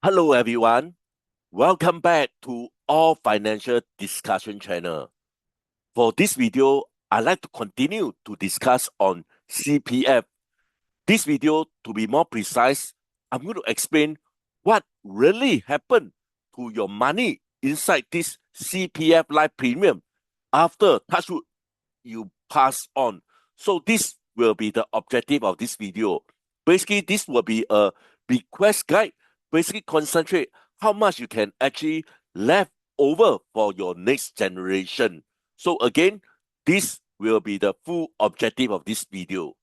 Hello everyone, welcome back to All Financial Discussion channel. For this video, I'd like to continue to discuss on CPF. This video, to be more precise, I'm going to explain what really happened to your money inside this CPF life premium after touch wood, you pass on. So this will be the objective of this video. Basically, this will be a bequest guide. Basically, concentrate how much you can actually left over for your next generation. So again, this will be the full objective of this video.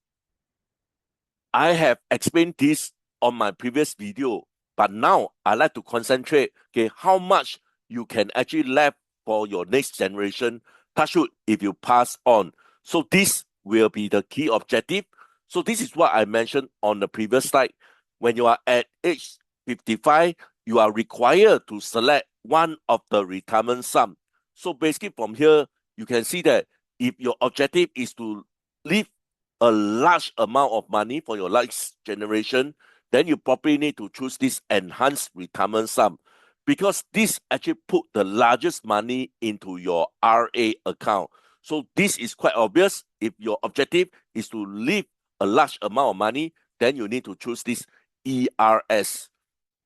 I have explained this on my previous video, but now I like to concentrate, how much you can actually left for your next generation, touch wood, if you pass on. So this will be the key objective. So this is what I mentioned on the previous slide. When you are at age 55, you are required to select one of the retirement sum. So basically from here, you can see that if your objective is to leave a large amount of money for your next generation, then you probably need to choose this enhanced retirement sum, because this actually put the largest money into your RA account. So this is quite obvious. If your objective is to leave a large amount of money, then you need to choose this ERS.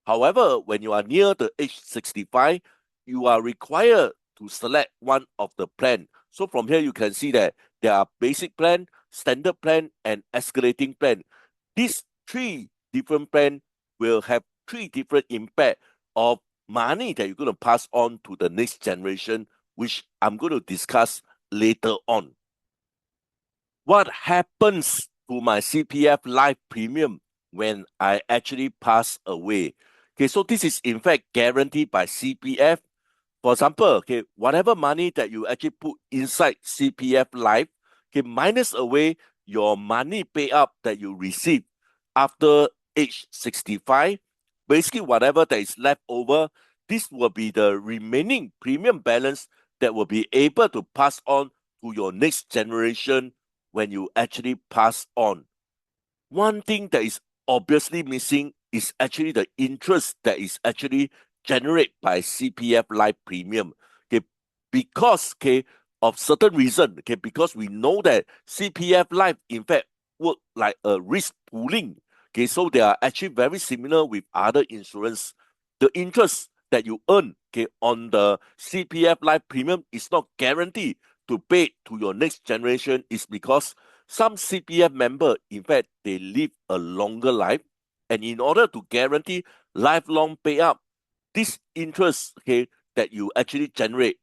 However, when you are near the age 65, you are required to select one of the plan. So from here, you can see that there are basic plan, standard plan, and escalating plan. These three different plans will have three different impact of money that you're going to pass on to the next generation, which I'm going to discuss later on. What happens to my CPF life premium when I actually pass away? Okay, so this is in fact guaranteed by CPF. For example, whatever money that you actually put inside CPF life, minus away your money payout that you receive after age 65. Basically, whatever that is left over, this will be the remaining premium balance that will be able to pass on to your next generation when you actually pass on. One thing that is obviously missing is actually the interest that is actually generated by CPF life premium. Because of certain reason, because we know that CPF life in fact work like a risk pooling. So they are actually very similar with other insurance. The interest that you earn on the CPF life premium is not guaranteed to pay to your next generation, is because some CPF member, in fact, they live a longer life, and in order to guarantee lifelong payout, this interest that you actually generate,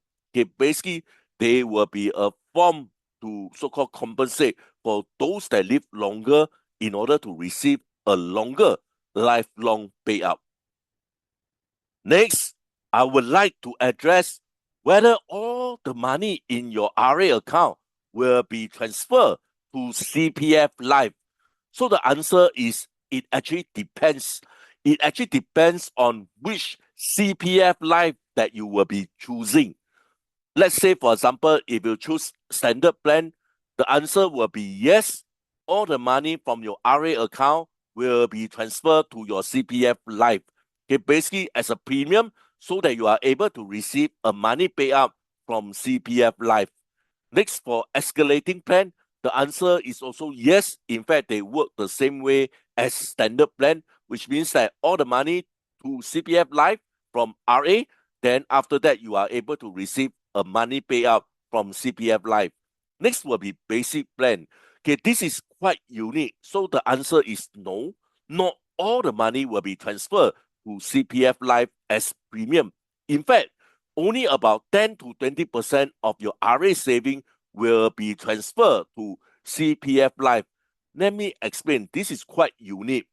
basically they will be a form to so-called compensate for those that live longer in order to receive a longer lifelong payout. Next, I would like to address whether all the money in your RA account will be transferred to CPF Life. So the answer is it actually depends. It actually depends on which CPF Life that you will be choosing. Let's say, for example, if you choose standard plan, the answer will be yes. All the money from your RA account will be transferred to your CPF Life. Basically as a premium, so that you are able to receive a money payout from CPF Life. Next, for escalating plan, the answer is also yes. In fact, they work the same way as standard plan, which means that all the money to CPF Life from RA, then after that, you are able to receive a money payout from CPF Life. Next will be basic plan. This is quite unique. So the answer is no. Not all the money will be transferred to CPF Life as premium. In fact, only about 10 to 20% of your RA saving will be transferred to CPF Life. Let me explain. This is quite unique.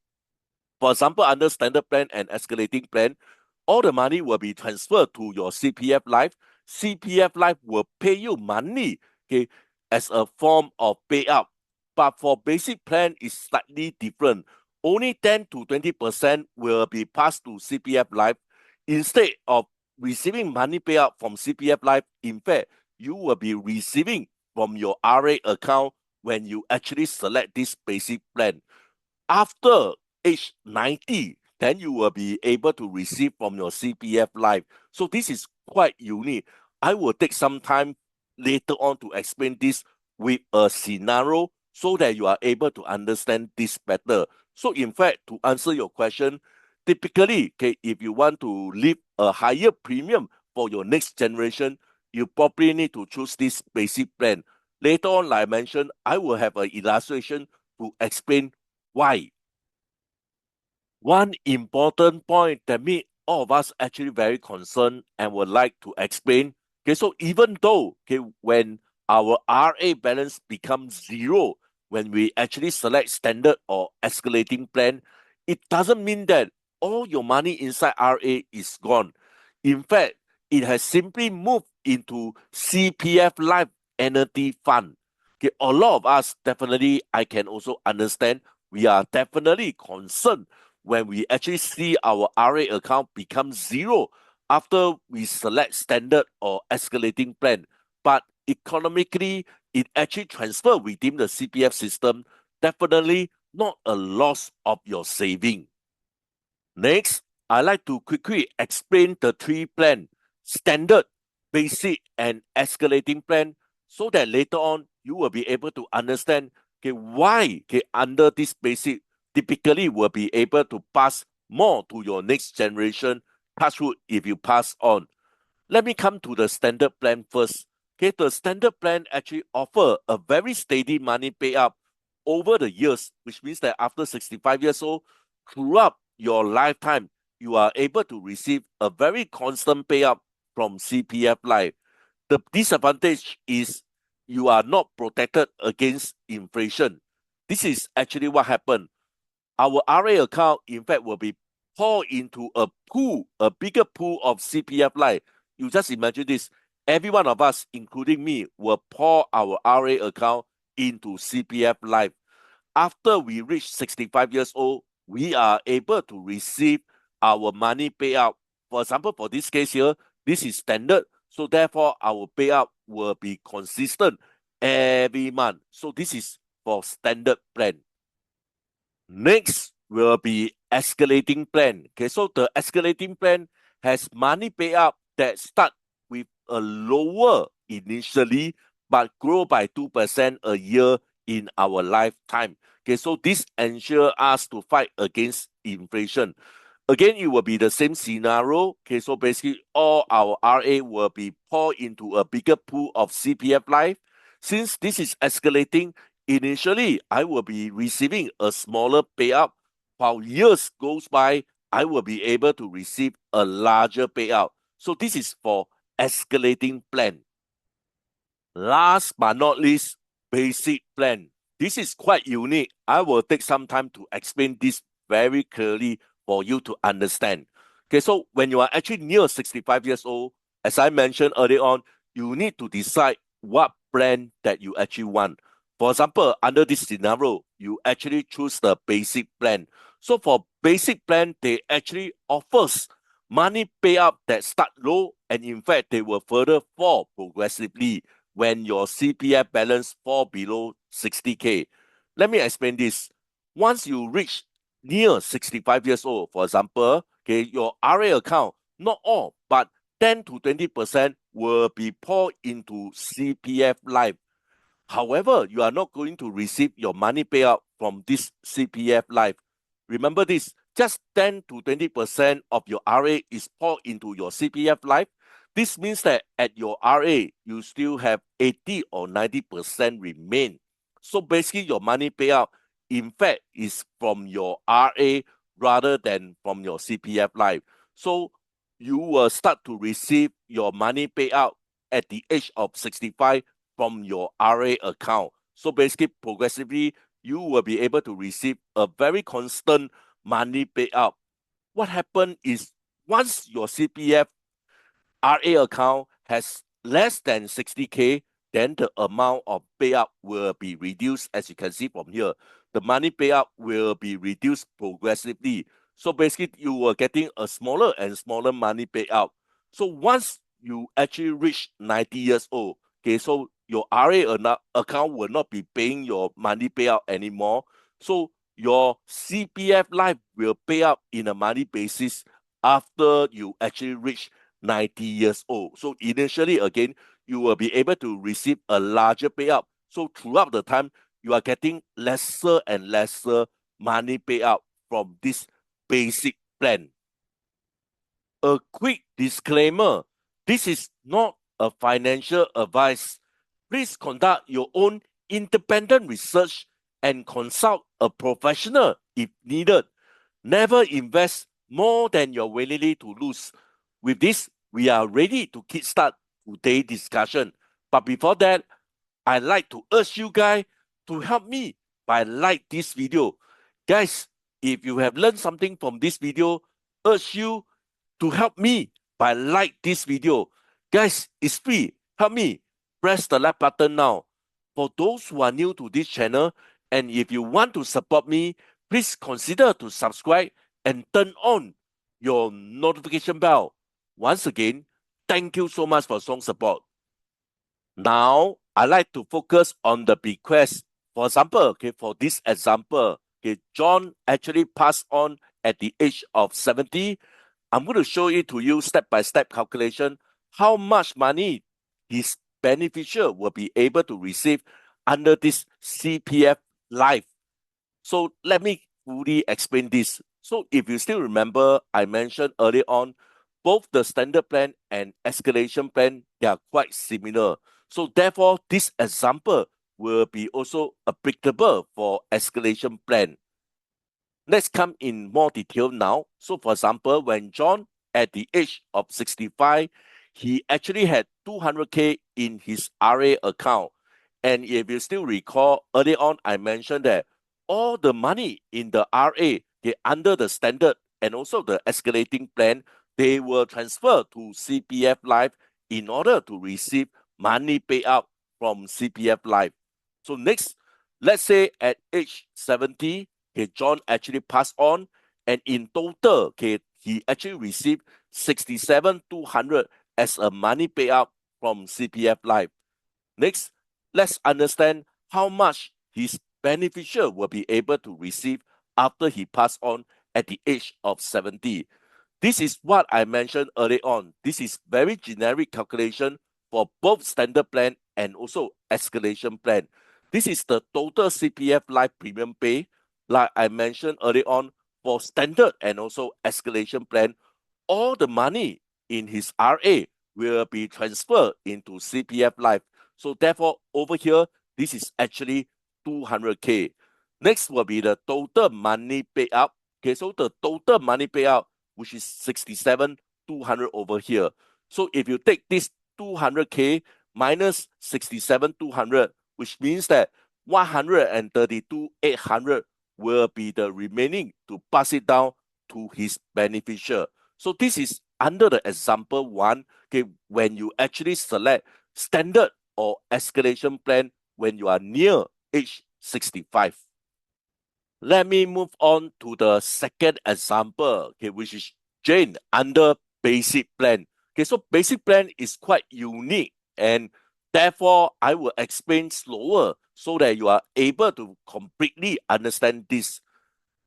For example, under standard plan and escalating plan, all the money will be transferred to your CPF Life. CPF Life will pay you money, as a form of payout. But for basic plan, it's slightly different. Only 10 to 20% will be passed to CPF Life. Instead of receiving money payout from CPF Life, in fact, you will be receiving from your RA account when you actually select this basic plan. After age 90, then you will be able to receive from your CPF Life. So this is quite unique. I will take some time later on to explain this with a scenario so that you are able to understand this better. So in fact, to answer your question, typically, okay, if you want to leave a higher premium for your next generation, you probably need to choose this basic plan. Later on, like I mentioned, I will have an illustration to explain why. One important point that me, all of us actually very concerned and would like to explain. Okay, so even though, okay, when our RA balance becomes zero, when we actually select standard or escalating plan, it doesn't mean that all your money inside RA is gone. In fact, it has simply moved into CPF Life Annuity Fund. Okay, a lot of us definitely, I can also understand, we are definitely concerned when we actually see our RA account become zero after we select standard or escalating plan. But economically, it actually transfer within the CPF system, definitely not a loss of your saving. Next, I like to quickly explain the three plan: standard, basic, and escalating plan, so that later on you will be able to understand, okay, why, okay, under this basic typically will be able to pass more to your next generation, touch wood if you pass on. Let me come to the standard plan first. Okay, the standard plan actually offer a very steady money payout over the years, which means that after 65 years old, throughout your lifetime, you are able to receive a very constant payout from CPF Life. The disadvantage is you are not protected against inflation. This is actually what happened. Our RA account, in fact, will be poured into a pool, a bigger pool of CPF Life. You just imagine this. Every one of us, including me, will pour our RA account into CPF Life. After we reach 65 years old, we are able to receive our money payout. For example, for this case here, this is standard. So therefore, our payout will be consistent every month. So this is for standard plan. Next will be escalating plan. Okay, so the escalating plan has money payout that start with a lower initially, but grow by 2% a year in our lifetime. Okay, so this ensure us to fight against inflation. Again, it will be the same scenario. Okay, so basically all our RA will be poured into a bigger pool of CPF Life. Since this is escalating, initially I will be receiving a smaller payout. While years goes by, I will be able to receive a larger payout. So this is for escalating plan. Last but not least, basic plan. This is quite unique. I will take some time to explain this very clearly for you to understand. Okay, so when you are actually near 65 years old, as I mentioned earlier on, you need to decide what plan that you actually want. For example, under this scenario, you actually choose the basic plan. So for basic plan, they actually offers money payout that start low, and in fact, they will further fall progressively when your CPF balance fall below 60K. Let me explain this. Once you reach near 65 years old, for example, okay, your RA account, not all, but 10 to 20% will be poured into CPF Life. However, you are not going to receive your money payout from this CPF Life. Remember this, just 10 to 20% of your RA is poured into your CPF Life. This means that at your RA, you still have 80 or 90% remain. So basically, your money payout, in fact, is from your RA rather than from your CPF Life. So you will start to receive your money payout at the age of 65 from your RA account. So basically, progressively, you will be able to receive a very constant money payout. What happened is once your CPF RA account has less than 60K, then the amount of payout will be reduced. As you can see from here, the money payout will be reduced progressively. So basically, you are getting a smaller and smaller money payout. So once you actually reach 90 years old, okay, so your RA account will not be paying your money payout anymore. So your CPF life will pay out in a monthly basis after you actually reach 90 years old. So initially, again, you will be able to receive a larger payout. So throughout the time, you are getting lesser and lesser money payout from this basic plan. A quick disclaimer, this is not a financial advice. Please conduct your own independent research and consult a professional if needed. Never invest more than you're willing to lose. With this, we are ready to kickstart today's discussion. But before that, I'd like to urge you guys to help me by like this video. Guys, if you have learned something from this video, urge you to help me by like this video. Guys, it's free. Help me. Press the like button now. For those who are new to this channel, and if you want to support me, please consider to subscribe and turn on your notification bell. Once again, thank you so much for strong support. Now, I like to focus on the bequest. For example, for this example, John actually passed on at the age of 70. I'm going to show it to you step-by-step calculation how much money his beneficiary will be able to receive under this CPF Life. So let me fully explain this. So if you still remember, I mentioned earlier on, both the standard plan and escalation plan, they are quite similar. So therefore, this example will be also applicable for escalation plan. Let's come in more detail now. So for example, when John at the age of 65, he actually had 200K in his RA account. And if you still recall, earlier on, I mentioned that all the money in the RA, under the standard and also the escalating plan, they will transfer to CPF Life in order to receive money payout from CPF Life. So next, let's say at age 70, John actually passed on, and in total, he actually received 67,200 as a money payout from CPF Life. Next, let's understand how much his beneficiary will be able to receive after he passed on at the age of 70. This is what I mentioned earlier on. This is very generic calculation for both standard plan and also escalation plan. This is the total CPF Life premium pay. Like I mentioned earlier on, for standard and also escalation plan, all the money in his RA will be transferred into CPF Life. So therefore, over here, this is actually 200K. Next will be the total money payout. So the total money payout, which is 67,200 over here. So if you take this 200K minus 67,200, which means that 132,800 will be the remaining to pass it down to his beneficiary. So this is under the example 1, when you actually select standard or escalation plan when you are near age 65. Let me move on to the second example, which is Jane under basic plan. So basic plan is quite unique, and therefore I will explain slower so that you are able to completely understand this.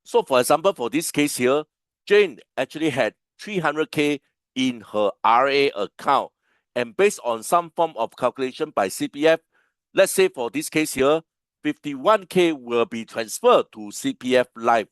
So for example, for this case here, Jane actually had 300K in her RA account, and based on some form of calculation by CPF, let's say for this case here, 51K will be transferred to CPF Life.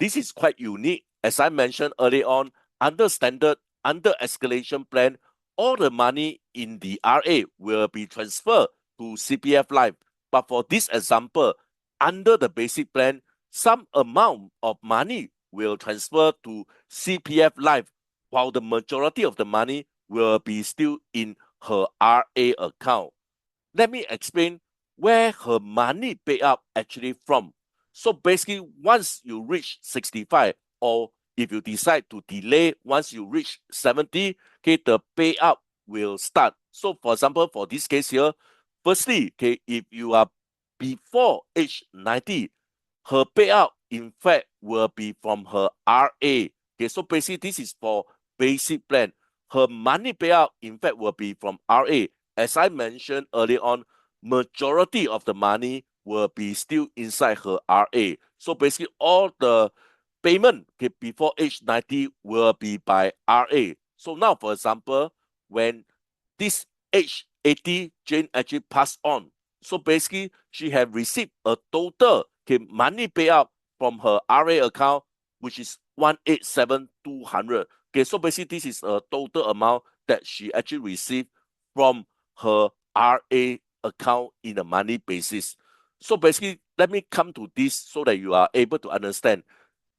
This is quite unique. As I mentioned earlier on, under standard, under escalation plan, all the money in the RA will be transferred to CPF Life. But for this example, under the basic plan, some amount of money will transfer to CPF Life, while the majority of the money will be still in her RA account. Let me explain where her money payout actually from. So basically, once you reach 65, or if you decide to delay once you reach 70, the payout will start. So for example, for this case here, firstly, if you are before age 90, her payout, in fact, will be from her RA. So basically, this is for basic plan. Her money payout, in fact, will be from RA. As I mentioned earlier on, majority of the money will be still inside her RA. So basically all the payment before age 90 will be by RA. So now, for example, when this age 80, Jane actually passed on. So basically, she have received a total money payout from her RA account, which is 187,200. Okay, so basically, this is a total amount that she actually received from her RA account in a money basis. So basically, let me come to this so that you are able to understand.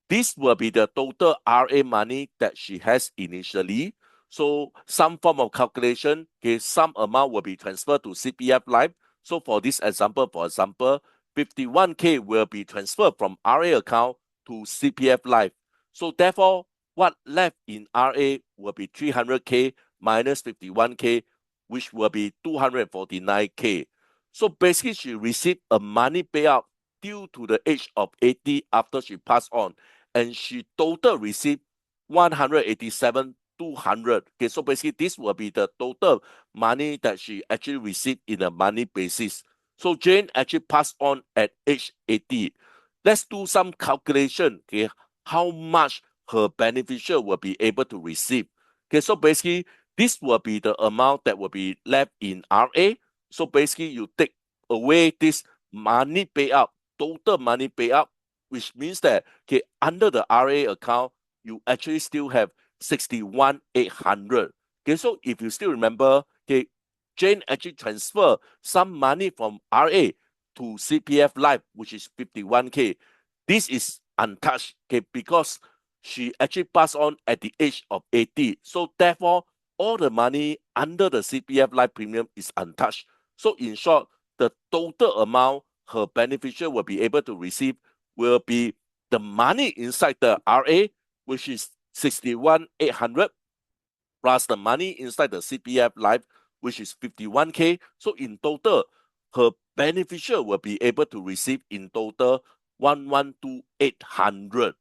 This will be the total RA money that she has initially. So some form of calculation, okay, some amount will be transferred to CPF Life. So for this example, 51K will be transferred from RA account to CPF Life. So therefore, what left in RA will be 300K minus 51K, which will be 249K. So basically, she received a money payout due to the age of 80 after she passed on, and she total received 187,200. Okay, so basically this will be the total money that she actually received in a money basis. So Jane actually passed on at age 80. Let's do some calculation, okay, how much her beneficiary will be able to receive. Okay, so basically this will be the amount that will be left in RA. So basically you take away this money payout, total money payout, which means that, okay, under the RA account, you actually still have 61,800. Okay, so if you still remember, okay, Jane actually transfer some money from RA to CPF Life, which is 51K. This is untouched, okay, because she actually passed on at the age of 80. So therefore, all the money under the CPF Life premium is untouched. So in short, the total amount her beneficiary will be able to receive will be the money inside the RA, which is 61,800, plus the money inside the CPF Life, which is 51K. So in total, her beneficiary will be able to receive in total 112,800.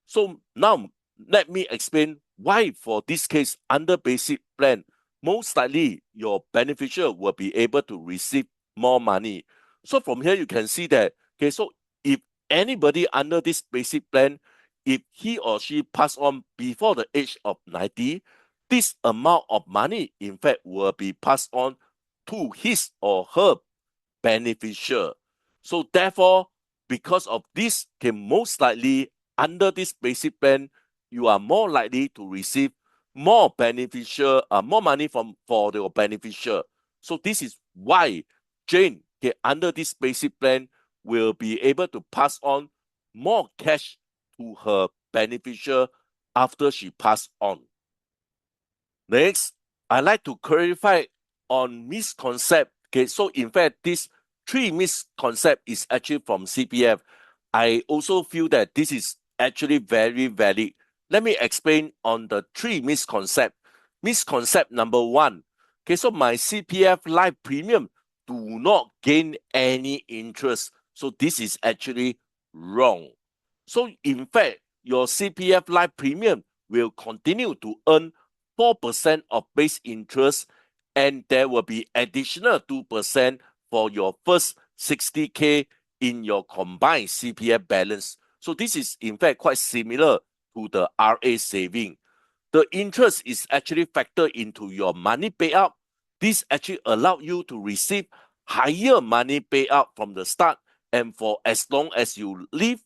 So now let me explain why for this case under basic plan, most likely your beneficiary will be able to receive more money. So from here you can see that, okay, so if anybody under this basic plan, if he or she pass on before the age of 90, this amount of money in fact will be passed on to his or her beneficiary. So therefore, because of this, most likely under this basic plan, you are more likely to receive more more money for your beneficiary. So this is why Jane, under this basic plan, will be able to pass on more cash to her beneficiary after she passed on. Next, I'd like to clarify on misconception. Okay, so in fact, this 3 misconception is actually from CPF. I also feel that this is actually very valid. Let me explain on the 3 misconception. Misconception number 1. Okay, so my CPF Life premium do not gain any interest. So this is actually wrong. So in fact, your CPF Life premium will continue to earn 4% of base interest, and there will be additional 2% for your first 60K in your combined CPF balance. So this is in fact quite similar to the RA saving. The interest is actually factored into your money payout. This actually allows you to receive higher money payout from the start and for as long as you live,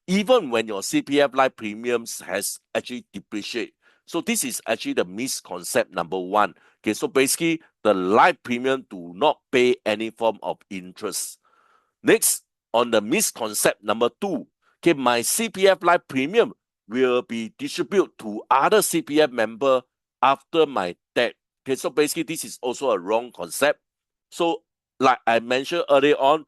even when your CPF Life premiums has actually depreciated. So this is actually the misconception number 1. Okay, so basically the life premium do not pay any form of interest. Next, on the misconception number 2, okay, my CPF Life premium will be distributed to other CPF member after my death. Okay, so basically this is also a wrong concept. So like I mentioned earlier on,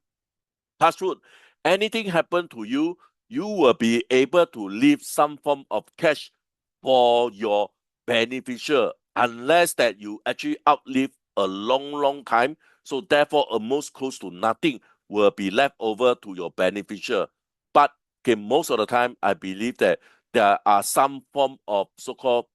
touch wood, anything happen to you, you will be able to leave some form of cash for your beneficiary unless that you actually outlive a long time. So therefore, almost close to nothing will be left over to your beneficiary. But okay, most of the time, I believe that there are some form of so-called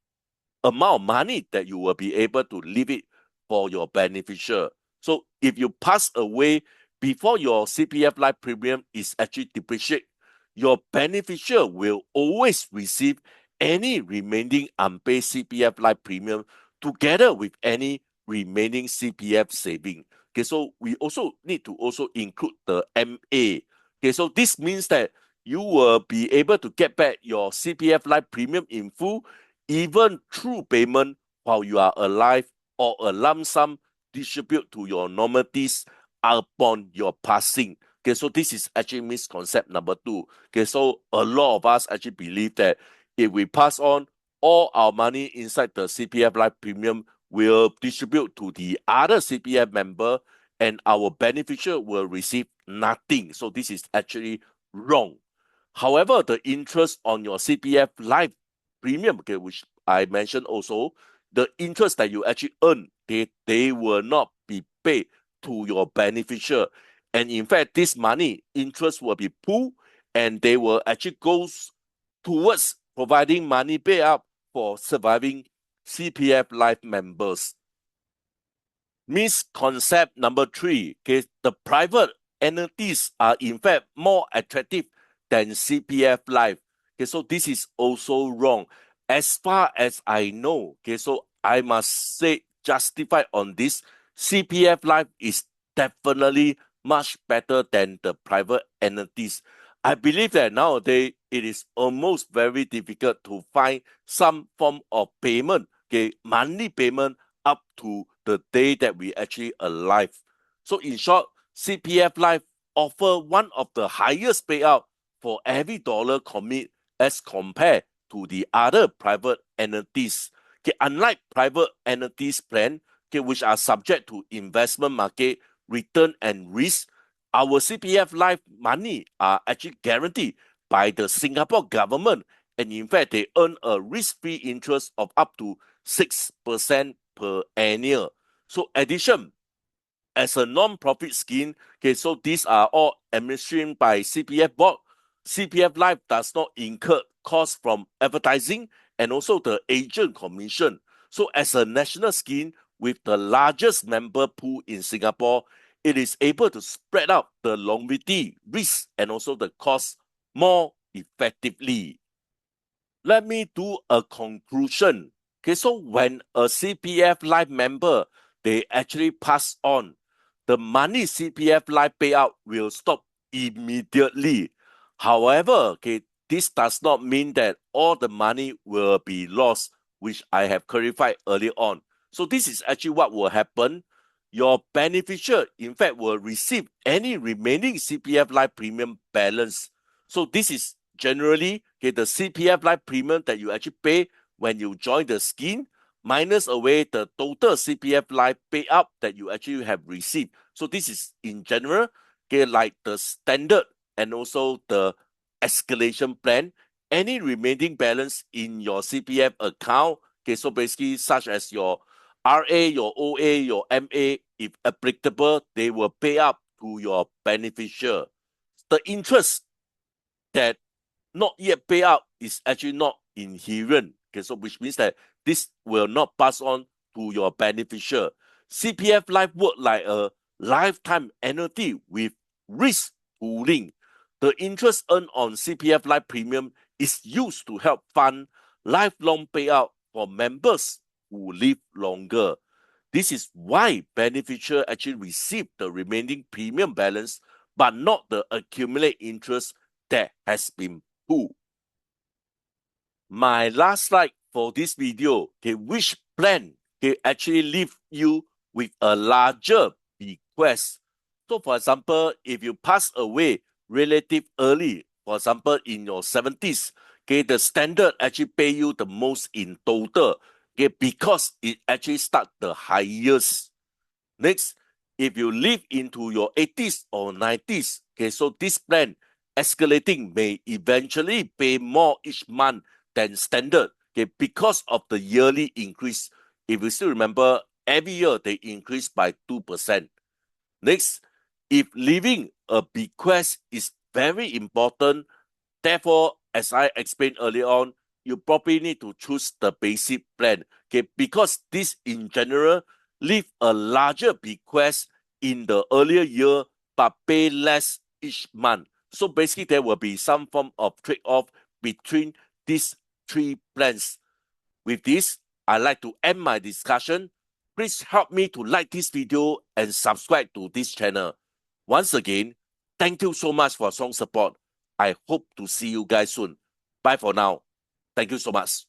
amount of money that you will be able to leave it for your beneficiary. So if you pass away before your CPF life premium is actually depreciated, your beneficiary will always receive any remaining unpaid CPF life premium together with any remaining CPF saving. Okay, so we also need to also include the MA. Okay, so this means that you will be able to get back your CPF life premium in full, even through payment while you are alive, or a lump sum distribute to your normalities upon your passing. Okay, so this is actually misconception number 2. Okay, so a lot of us actually believe that if we pass on, all our money inside the CPF life premium will distribute to the other CPF member and our beneficiary will receive nothing. So this is actually wrong. However, the interest on your CPF life premium, okay, which I mentioned also, the interest that you actually earn, they will not be paid to your beneficiary. And in fact, this money, interest will be pooled and they will actually go towards providing money payout for surviving CPF life members. Misconcept number 3, okay, the private entities are in fact more attractive than CPF life. Okay, so this is also wrong. As far as I know, okay, so I must say justify on this, CPF life is definitely much better than the private entities. I believe that nowadays it is almost very difficult to find some form of payment, okay, monthly payment up to the day that we actually alive. So in short, CPF Life offer one of the highest payout for every dollar commit as compared to the other private entities. Okay, unlike private entities plan, okay, which are subject to investment market return and risk, our CPF Life money are actually guaranteed by the Singapore government, and in fact, they earn a risk-free interest of up to 6% per annum. So addition, as a non-profit scheme, okay, so these are all administered by CPF board. CPF Life does not incur costs from advertising and also the agent commission. So as a national scheme with the largest member pool in Singapore, it is able to spread out the longevity, risk, and also the cost more effectively. Let me do a conclusion. Okay, so when a CPF life member, they actually pass on, the money CPF life payout will stop immediately. However, okay, this does not mean that all the money will be lost, which I have clarified earlier on. So this is actually what will happen. Your beneficiary, in fact, will receive any remaining CPF life premium balance. So this is generally, okay, the CPF life premium that you actually pay when you join the scheme, minus away the total CPF life payout that you actually have received. So this is in general, okay, like the standard and also the escalation plan. Any remaining balance in your CPF account, okay, so basically such as your RA, your OA, your MA, if applicable, they will pay up to your beneficiary. The interest that not yet pay out is actually not inherent. Okay, so which means that this will not pass on to your beneficiary. CPF Life work like a lifetime annuity with risk pooling. The interest earned on CPF Life premium is used to help fund lifelong payout for members who live longer. This is why beneficiaries actually receive the remaining premium balance, but not the accumulated interest that has been pooled. My last slide for this video, okay, which plan can actually leave you with a larger bequest. So for example, if you pass away relative early, for example, in your 70s, okay, the standard actually pay you the most in total, okay, because it actually start the highest. Next, if you live into your 80s or 90s, okay, so this plan escalating may eventually pay more each month than standard, okay, because of the yearly increase. If you still remember, every year they increase by 2%. Next, if leaving a bequest is very important, therefore, as I explained earlier on, you probably need to choose the basic plan, okay, because this in general leave a larger bequest in the earlier year but pay less each month. So basically, there will be some form of trade-off between these three plans. With this, I'd like to end my discussion. Please help me to like this video and subscribe to this channel. Once again, thank you so much for strong support. I hope to see you guys soon. Bye for now. Thank you so much.